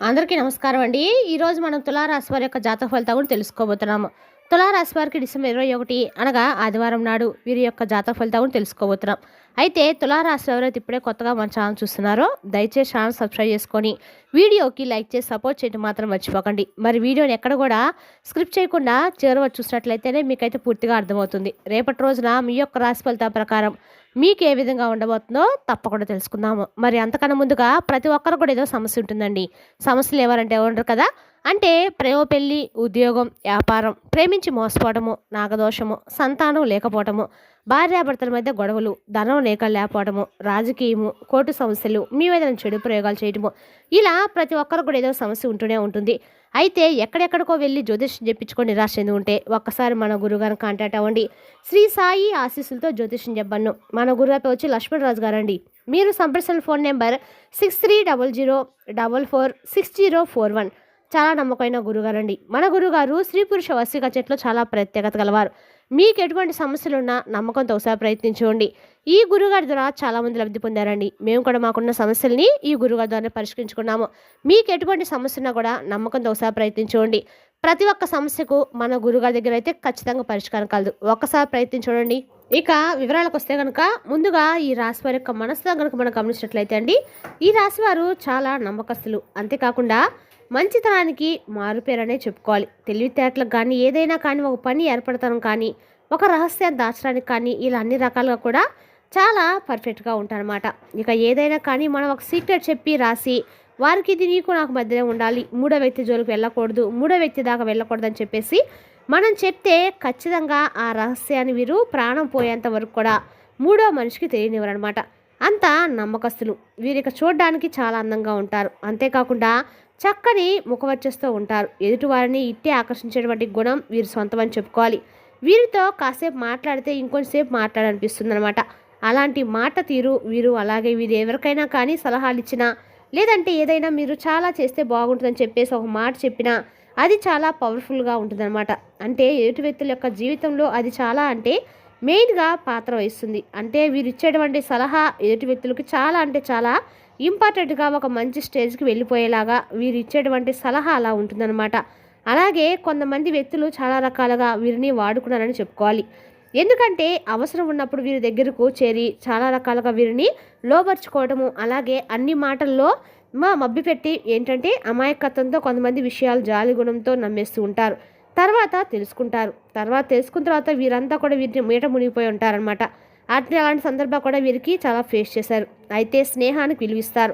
అందరికీ నమస్కారం అండి. ఈరోజు మనం తులారాశి వారి యొక్క జాతక ఫలితాలు కూడా తెలుసుకోబోతున్నాము. తులారాశి వారికి డిసెంబర్ 21 అనగా ఆదివారం నాడు వీరి యొక్క జాతక ఫలితాలు కూడా తెలుసుకోబోతున్నాం. అయితే తులారాశి ఎవరైతే ఇప్పుడే కొత్తగా మన ఛానల్ చూస్తున్నారో దయచేసి ఛానల్ సబ్స్క్రైబ్ చేసుకొని వీడియోకి లైక్ చేసి సపోర్ట్ చేయడం మాత్రం మర్చిపోకండి. మరి వీడియోని ఎక్కడ కూడా స్క్రిప్ట్ చేయకుండా చివరి వరకు చూసినట్లయితేనే మీకైతే పూర్తిగా అర్థమవుతుంది. రేపటి రోజున మీ యొక్క రాశి ఫలితాల ప్రకారం మీకు ఏ విధంగా ఉండబోతుందో తప్పకుండా తెలుసుకుందాము. మరి అంతకన్నా ముందుగా ప్రతి ఒక్కరు కూడా ఏదో సమస్య ఉంటుందండి. సమస్యలు ఎవరంటే ఉండరు కదా. అంటే ప్రేమ, పెళ్లి, ఉద్యోగం, వ్యాపారం, ప్రేమించి మోసపోవటము, నాగదోషము, సంతానం లేకపోవటము, భార్యాభర్తల మధ్య గొడవలు, ధనం లేకపోవటము, రాజకీయము, కోర్టు సమస్యలు, మీ మీద చెడు ప్రయోగాలు చేయటము, ఇలా ప్రతి ఒక్కరు కూడా ఏదో సమస్య ఉంటూనే ఉంటుంది. అయితే ఎక్కడెక్కడికో వెళ్ళి జ్యోతిష్యం చెప్పించుకొని నిరాశ చెంది ఉంటే ఒక్కసారి మన గురుగారిని కాంటాక్ట్ అవ్వండి. శ్రీ సాయి ఆశీస్సులతో జ్యోతిష్యం చెప్పను. మన గురుగారు వచ్చి లక్ష్మణరాజు గారు అండి. మీరు సంప్రదించిన ఫోన్ నెంబర్ 6300446041. చాలా నమ్మకమైన గురుగారండి. మన గురుగారు స్త్రీ పురుష వశీకరణ చెట్లో చాలా ప్రత్యేకత గలవారు. మీకు ఎటువంటి సమస్యలున్నా నమ్మకంతో ఒకసారి ప్రయత్నించండి. ఈ గురుగారి ద్వారా చాలామంది లబ్ధి పొందారండి. మేము కూడా మాకున్న సమస్యల్ని ఈ గురుగారి ద్వారా పరిష్కరించుకున్నాము. మీకు ఎటువంటి సమస్య ఉన్నా కూడా నమ్మకంతో ఒకసారి ప్రయత్నించండి. ప్రతి ఒక్క సమస్యకు మన గురుగారి దగ్గర అయితే ఖచ్చితంగా పరిష్కారం కలదు. ఒక్కసారి ప్రయత్నించండి. ఇక వివరాలకు వస్తే కనుక ముందుగా ఈ రాశి వారి యొక్క మనసులో కనుక మనం గమనించినట్లయితే అండి, ఈ రాశి వారు చాలా నమ్మకస్తులు. అంతేకాకుండా మంచితనానికి మారుపేరనే చెప్పుకోవాలి. తెలివితేటలకు కానీ ఏదైనా కానీ ఒక పని ఏర్పడతాను కానీ ఒక రహస్యాన్ని దాచడానికి కానీ ఇలా అన్ని రకాలుగా కూడా చాలా పర్ఫెక్ట్గా ఉంటారన్నమాట. ఇక ఏదైనా కానీ మనం ఒక సీక్రెట్ చెప్పి రాసి వారికి ఇది నీకు నాకు మధ్యనే ఉండాలి, మూడో వ్యక్తి జోలికి వెళ్ళకూడదు, మూడో వ్యక్తి దాకా వెళ్ళకూడదు అని చెప్పేసి మనం చెప్తే ఖచ్చితంగా ఆ రహస్యాన్ని వీరు ప్రాణం పోయేంత వరకు కూడా మూడో మనిషికి తెలియనివ్వరు అనమాట. అంత నమ్మకస్తులు. వీరికి చూడడానికి చాలా అందంగా ఉంటారు. అంతేకాకుండా చక్కని ముఖవర్చస్తో ఉంటారు. ఎదుటివారిని ఇట్టే ఆకర్షించేటువంటి గుణం వీరి సొంతమని చెప్పుకోవాలి. వీరితో కాసేపు మాట్లాడితే ఇంకొంచెంసేపు మాట్లాడాలనిపిస్తుంది అనమాట. అలాంటి మాట తీరు వీరు. అలాగే వీరు ఎవరికైనా కానీ సలహాలు ఇచ్చినా లేదంటే ఏదైనా మీరు చాలా చేస్తే బాగుంటుందని చెప్పేసి ఒక మాట చెప్పినా అది చాలా పవర్ఫుల్గా ఉంటుందన్నమాట. అంటే ఎదుటి వ్యక్తుల యొక్క జీవితంలో అది చాలా అంటే మెయిన్గా పాత్ర వహిస్తుంది. అంటే వీరు ఇచ్చేటువంటి సలహా ఎదుటి వ్యక్తులకి చాలా అంటే చాలా ఇంపార్టెంట్గా ఒక మంచి స్టేజ్కి వెళ్ళిపోయేలాగా వీరు ఇచ్చేటువంటి సలహా అలా ఉంటుందన్నమాట. అలాగే కొంతమంది వ్యక్తులు చాలా రకాలుగా వీరిని వాడుకున్నారని చెప్పుకోవాలి. ఎందుకంటే అవసరం ఉన్నప్పుడు వీరి దగ్గరకు చేరి చాలా రకాలుగా వీరిని లోబర్చుకోవడము, అలాగే అన్ని మాటల్లో మభ్యపెట్టి ఏంటంటే అమాయకత్వంతో కొంతమంది విషయాలు జాలి గుణంతో నమ్మేస్తూ ఉంటారు. తర్వాత తెలుసుకుంటారు. తెలుసుకున్న తర్వాత వీరంతా కూడా వీరిని మీట మునిగిపోయి ఉంటారనమాట. అలాంటి సందర్భాలు కూడా వీరికి చాలా ఫేస్ చేశారు. అయితే స్నేహానికి విలువిస్తారు,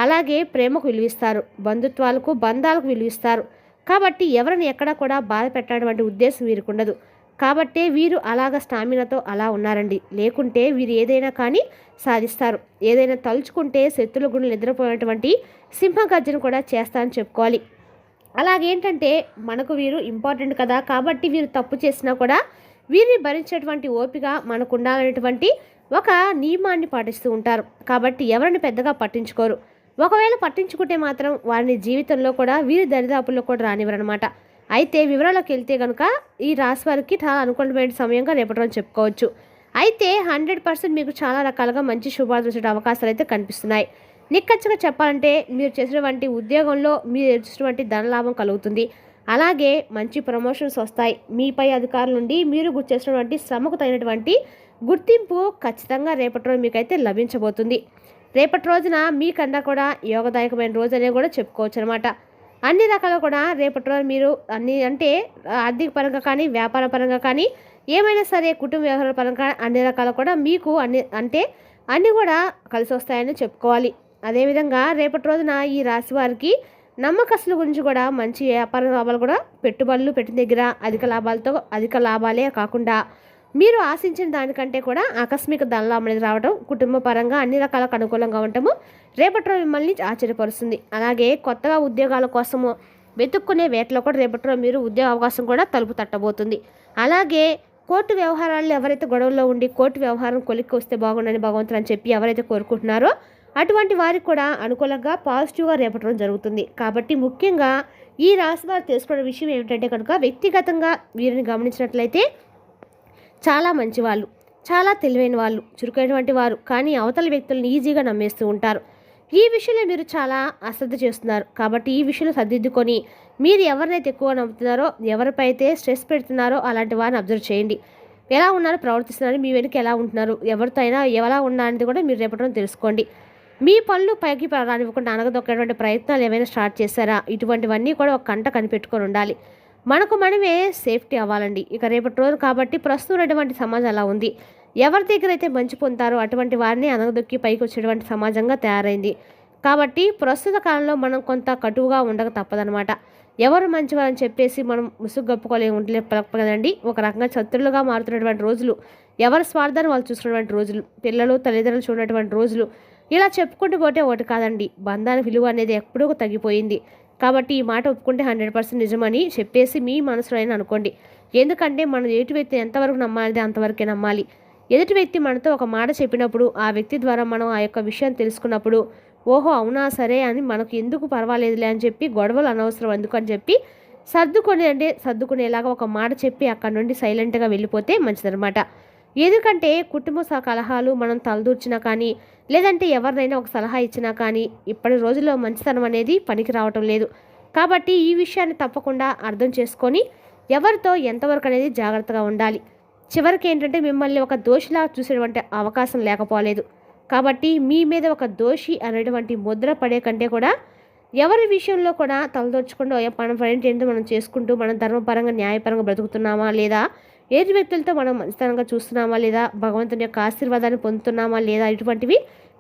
అలాగే ప్రేమకు విలువిస్తారు, బంధాలకు విలువిస్తారు. కాబట్టి ఎవరిని ఎక్కడా కూడా బాధ పెట్టడం ఉద్దేశం వీరికి ఉండదు. కాబట్టే వీరు అలాగ స్టామినాతో అలా ఉన్నారండి. లేకుంటే వీరు ఏదైనా కానీ సాధిస్తారు. ఏదైనా తలుచుకుంటే శత్రుల గుండెలు నిద్రపోయినటువంటి సింహగర్జన కూడా చేస్తారని చెప్పుకోవాలి. అలాగేంటంటే మనకు వీరు ఇంపార్టెంట్ కదా. కాబట్టి వీరు తప్పు చేసినా కూడా వీరిని భరించేటువంటి ఓపిక మనకు ఉండాలనేటువంటి ఒక నియమాన్ని పాటిస్తూ ఉంటారు. కాబట్టి ఎవరిని పెద్దగా పట్టించుకోరు. ఒకవేళ పట్టించుకుంటే మాత్రం వారిని జీవితంలో కూడా వీరి దరిదాపుల్లో కూడా రానివ్వరనమాట. అయితే వివరాలకు వెళ్తే కనుక ఈ రాశి వారికి చాలా అనుకూలమైన సమయంగా రేపటి రోజు చెప్పుకోవచ్చు. అయితే 100% మీకు చాలా రకాలుగా మంచి శుభాలు చూసే అవకాశాలు అయితే కనిపిస్తున్నాయి. నిక్కచ్చిగా చెప్పాలంటే మీరు చేసినటువంటి ఉద్యోగంలో మీరు చేసినటువంటి ధనలాభం కలుగుతుంది. అలాగే మంచి ప్రమోషన్స్ వస్తాయి. మీపై అధికారుల నుండి మీరు చేసినటువంటి శ్రమకు తగినటువంటి గుర్తింపు ఖచ్చితంగా రేపటి రోజు మీకైతే లభించబోతుంది. రేపటి రోజున మీకన్నా కూడా యోగదాయకమైన రోజు అనేది కూడా చెప్పుకోవచ్చు అనమాట. అన్ని రకాలు కూడా రేపటి రోజు మీరు అన్ని అంటే ఆర్థిక పరంగా కానీ వ్యాపార పరంగా కానీ ఏమైనా సరే కుటుంబ వ్యవహార పరంగా అన్ని రకాలు కూడా మీకు అన్నీ కూడా కలిసి వస్తాయని చెప్పుకోవాలి. అదేవిధంగా రేపటి రోజున ఈ రాశి వారికి నమ్మకస్తుల గురించి కూడా మంచి వ్యాపార లాభాలు కూడా పెట్టుబడులు పెట్టిన దగ్గర అధిక లాభాలే కాకుండా మీరు ఆశించిన దానికంటే కూడా ఆకస్మిక ధనలాభం అనేది రావడం, కుటుంబ పరంగా అన్ని రకాలకు అనుకూలంగా ఉండటము రేపటి రోజు మిమ్మల్ని ఆశ్చర్యపరుస్తుంది. అలాగే కొత్తగా ఉద్యోగాల కోసము వెతుక్కునే వేటలో కూడా రేపటి రోజు మీరు ఉద్యోగ అవకాశం కూడా తలుపు తట్టబోతుంది. అలాగే కోర్టు వ్యవహారాలు ఎవరైతే గొడవల్లో ఉండి కోర్టు వ్యవహారం కొలిక్కి వస్తే బాగుండని భగవంతుడు అని చెప్పి ఎవరైతే కోరుకుంటున్నారో అటువంటి వారికి కూడా అనుకూలంగా పాజిటివ్గా రేపటి రోజు జరుగుతుంది. కాబట్టి ముఖ్యంగా ఈ రాశి వారు తెలుసుకునే విషయం ఏమిటంటే కనుక వ్యక్తిగతంగా వీరిని గమనించినట్లయితే చాలా మంచివాళ్ళు, చాలా తెలివైన వాళ్ళు, చురుకైనటువంటి వారు. కానీ అవతల వ్యక్తులను ఈజీగా నమ్మేస్తూ ఉంటారు. ఈ విషయంలో మీరు చాలా అశ్రద్ధ చేస్తున్నారు. కాబట్టి ఈ విషయంలో సర్దిద్దుకొని మీరు ఎవరినైతే ఎక్కువ నమ్ముతున్నారో, ఎవరిపైతే స్ట్రెస్ పెడుతున్నారో అలాంటి వారిని అబ్జర్వ్ చేయండి. ఎలా ఉన్నారో ప్రవర్తిస్తున్నారు, మీ వెనుక ఎలా ఉంటున్నారు, ఎవరితో అయినా ఎలా ఉన్నా అనేది కూడా మీరు రేపటి రోజున తెలుసుకోండి. మీ పనులు పైకి రానివ్వకుండా అనగదొక్కేటువంటి ప్రయత్నాలు ఏమైనా స్టార్ట్ చేశారా? ఇటువంటివన్నీ కూడా ఒక కంట కనిపెట్టుకొని ఉండాలి. మనకు మనమే సేఫ్టీ అవ్వాలండి. ఇక రేపటి రోజు కాబట్టి ప్రస్తుతం ఉన్నటువంటి సమాజం అలా ఉంది. ఎవరి దగ్గర అయితే మంచి పొందుతారో అటువంటి వారిని అనగదొక్కి పైకి వచ్చేటువంటి సమాజంగా తయారైంది. కాబట్టి ప్రస్తుత కాలంలో మనం కొంత కటువుగా ఉండక తప్పదనమాట. ఎవరు మంచివారని చెప్పేసి మనం ముసుగు కప్పుకోలేము కదండి. ఒక రకంగా శత్రులుగా మారుతున్నటువంటి రోజులు, ఎవరి స్వార్థాన్ని వాళ్ళు చూస్తున్నటువంటి రోజులు, పిల్లలు తల్లిదండ్రులు చూడనటువంటి రోజులు, ఇలా చెప్పుకుంటూ పోతే ఒకటి కాదండి. బంధాల విలువ అనేది ఎప్పుడూ తగ్గిపోయింది. కాబట్టి ఈ మాట ఒప్పుకుంటే 100% నిజమని చెప్పేసి మీ మనసులో అయినా అనుకోండి. ఎందుకంటే మనం ఎదుటి వ్యక్తి ఎంతవరకు నమ్మాలిదే అంతవరకే నమ్మాలి. ఎదుటి వ్యక్తి మనతో ఒక మాట చెప్పినప్పుడు ఆ వ్యక్తి ద్వారా మనం ఆ యొక్క విషయాన్ని తెలుసుకున్నప్పుడు ఓహో అవునా సరే అని మనకు ఎందుకు పర్వాలేదులే అని చెప్పి గొడవలు అనవసరం ఎందుకని చెప్పి సర్దుకునేలాగా ఒక మాట చెప్పి అక్కడ నుండి సైలెంట్గా వెళ్ళిపోతే మంచిదన్నమాట. ఎందుకంటే కుటుంబ కలహాలు మనం తలదూర్చినా కానీ లేదంటే ఎవరినైనా ఒక సలహా ఇచ్చినా కానీ ఇప్పటి రోజుల్లో మంచితనం అనేది పనికి రావటం లేదు. కాబట్టి ఈ విషయాన్ని తప్పకుండా అర్థం చేసుకొని ఎవరితో ఎంతవరకు అనేది జాగ్రత్తగా ఉండాలి. చివరికి ఏంటంటే మిమ్మల్ని ఒక దోషిలా చూసేటువంటి అవకాశం లేకపోలేదు. కాబట్టి మీ మీద ఒక దోషి అనేటువంటి ముద్ర పడే కంటే కూడా ఎవరి విషయంలో కూడా తలదోర్చకుండా మన ఫ్రెండ్ ఏంటో మనం చేసుకుంటూ మనం ధర్మపరంగా న్యాయపరంగా బ్రతుకుతున్నామా లేదా, ఏది వ్యక్తులతో మనం మంచితనంగా చూస్తున్నామా లేదా, భగవంతుని యొక్క ఆశీర్వాదాన్ని పొందుతున్నామా లేదా, ఇటువంటివి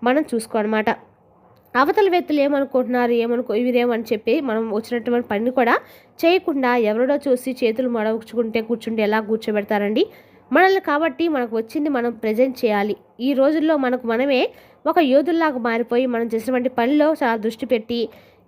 మనం చూసుకోనమాట. అవతల వ్యక్తులు ఏమనుకుంటున్నారు వీరేమని చెప్పి మనం వచ్చినటువంటి పని కూడా చేయకుండా ఎవరిడో చూసి చేతులు కూర్చుంటే ఎలా కూర్చోబెడతారండి మనల్ని. కాబట్టి మనకు వచ్చింది మనం ప్రజెంట్ చేయాలి. ఈ రోజుల్లో మనకు మనమే ఒక యోధుల్లాగా మారిపోయి మనం చేసినటువంటి పనిలో చాలా దృష్టి పెట్టి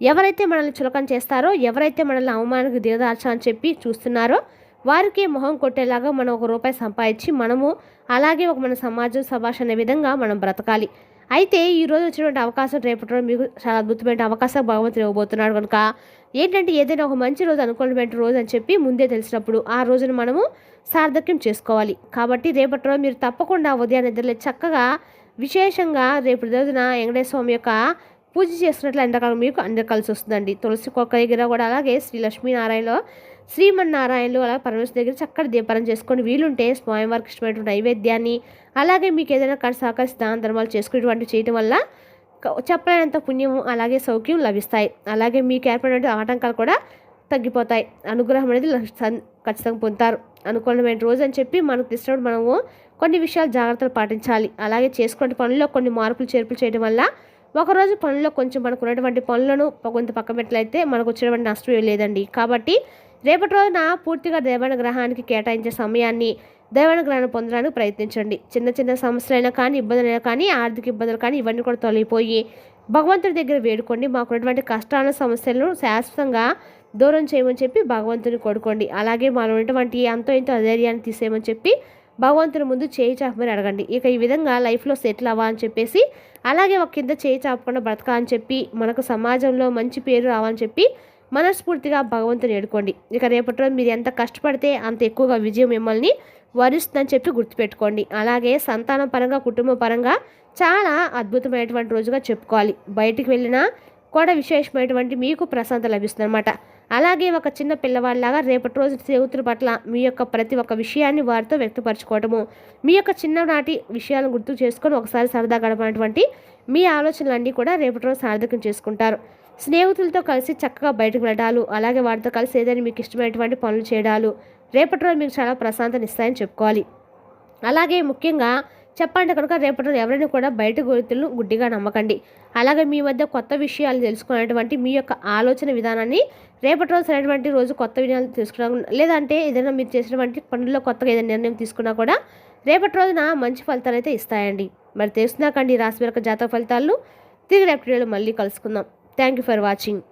ఎవరైతే మనల్ని చులకన చేస్తారో, ఎవరైతే మనల్ని అవమానానికి దిగదార్చా అని చెప్పి చూస్తున్నారో వారికి మొహం కొట్టేలాగా మనం ₹1 సంపాదించి మనము అలాగే మన సమాజం సభాష్ అనే విధంగా మనం బ్రతకాలి. అయితే ఈరోజు వచ్చినటువంటి అవకాశం రేపటి రోజు మీకు చాలా అద్భుతమైన అవకాశం భగవంతుడు ఇవ్వబోతున్నాడు. కనుక ఏంటంటే ఏదైనా ఒక మంచి రోజు అనుకున్నటువంటి రోజు అని చెప్పి ముందే తెలిసినప్పుడు ఆ రోజును మనము సార్థక్యం చేసుకోవాలి. కాబట్టి రేపటి రోజు మీరు తప్పకుండా ఉదయాన్నే నిద్రలేచి చక్కగా విశేషంగా రేపటి రోజున వెంకటేశ్వర స్వామి యొక్క పూజ చేస్తున్నట్లు ఎండాకాలం మీకు అందరు కలిసి వస్తుందండి. తులసి కొక్క దగ్గర కూడా అలాగే శ్రీ లక్ష్మీనారాయణలో శ్రీమన్నారాయణలు అలాగే పరమేశ్వర దగ్గర చక్కటి దీపారం చేసుకొని వీలుంటే స్వామివారికి ఇష్టమైనటువంటి నైవేద్యాన్ని అలాగే మీకు ఏదైనా సహకరిసి దాన ధర్మాలు చేసుకునేటువంటి చేయడం వల్ల చెప్పలేనంత పుణ్యం అలాగే సౌఖ్యం లభిస్తాయి. అలాగే మీకు ఏర్పడిన ఆటంకాలు కూడా తగ్గిపోతాయి. అనుగ్రహం అనేది ఖచ్చితంగా పొందుతారు. అనుకూలమైన రోజు అని చెప్పి మనకు తెలిసినప్పుడు మనము కొన్ని విషయాలు జాగ్రత్తలు పాటించాలి. అలాగే చేసుకునే పనుల్లో కొన్ని మార్పులు చేర్పులు చేయడం వల్ల ఒకరోజు పనుల్లో కొంచెం మనకు ఉన్నటువంటి పనులను కొంత పక్క పెట్టలైతే మనకు వచ్చినటువంటి నష్టం లేదండి. కాబట్టి రేపటి రోజున పూర్తిగా దైవానుగ్రహానికి కేటాయించే సమయాన్ని దైవానుగ్రహాన్ని పొందడానికి ప్రయత్నించండి. చిన్న చిన్న సమస్యలైనా కానీ ఇబ్బందులైనా కానీ ఆర్థిక ఇబ్బందులు కానీ ఇవన్నీ కూడా తొలగిపోయి భగవంతుడి దగ్గర వేడుకోండి. మాకున్నటువంటి కష్టాలను సమస్యలను శాశ్వతంగా దూరం చేయమని చెప్పి భగవంతుని కోరుకోండి. అలాగే మనం ఉన్నటువంటి అంతో ఇంతో అధైర్యాన్ని తీసేయమని చెప్పి భగవంతుని ముందు చేయి చాపమని అడగండి. ఇక ఈ విధంగా లైఫ్లో సెటిల్ అవ్వా అని చెప్పేసి అలాగే ఒక కింద చేయి చాపకుండా బ్రతకా అని చెప్పి మనకు సమాజంలో మంచి పేరు రావాలని చెప్పి మనస్ఫూర్తిగా భగవంతుని వేడుకోండి. ఇక రేపటి రోజు మీరు ఎంత కష్టపడితే అంత ఎక్కువగా విజయం మిమ్మల్ని వరిస్తుందని చెప్పి గుర్తుపెట్టుకోండి. అలాగే సంతానం పరంగా కుటుంబ పరంగా చాలా అద్భుతమైనటువంటి రోజుగా చెప్పుకోవాలి. బయటికి వెళ్ళినా కూడా విశేషమైనటువంటి మీకు ప్రశాంతత లభిస్తుంది అనమాట. అలాగే ఒక చిన్న పిల్లవాళ్ళలాగా రేపటి రోజు స్నేహితుల పట్ల మీ యొక్క ప్రతి ఒక్క విషయాన్ని వారితో వ్యక్తపరచుకోవటము, మీ యొక్క చిన్ననాటి విషయాలను గుర్తు చేసుకొని ఒకసారి సరదా గడపనటువంటి మీ ఆలోచనలన్నీ కూడా రేపటి రోజు సార్థకం చేసుకుంటారు. స్నేహితులతో కలిసి చక్కగా బయటకు వెళ్ళడాలు, అలాగే వారితో కలిసి ఏదైనా మీకు ఇష్టమైనటువంటి పనులు చేయడాలు రేపటి రోజు మీకు చాలా ప్రశాంతత ఇస్తాయని చెప్పుకోవాలి. అలాగే ముఖ్యంగా చెప్పండి కనుక రేపటి రోజు ఎవరైనా కూడా బయట గుర్తులను గుడ్డిగా నమ్మకండి. అలాగే మీ మధ్య కొత్త విషయాలు తెలుసుకునేటువంటి మీ యొక్క ఆలోచన విధానాన్ని రేపటి రోజు సరైనటువంటి రోజు కొత్త విషయాలు తెలుసుకున్నా లేదంటే ఏదైనా మీరు చేసినటువంటి పనుల్లో కొత్తగా ఏదైనా నిర్ణయం తీసుకున్నా కూడా రేపటి రోజున మంచి ఫలితాలు అయితే ఇస్తాయండి. మరి తెలుసుకున్నాకండి రాశి యొక్క జాతక ఫలితాలను తిరిగి రేపటి రోజు మళ్ళీ కలుసుకుందాం. Thank you for watching.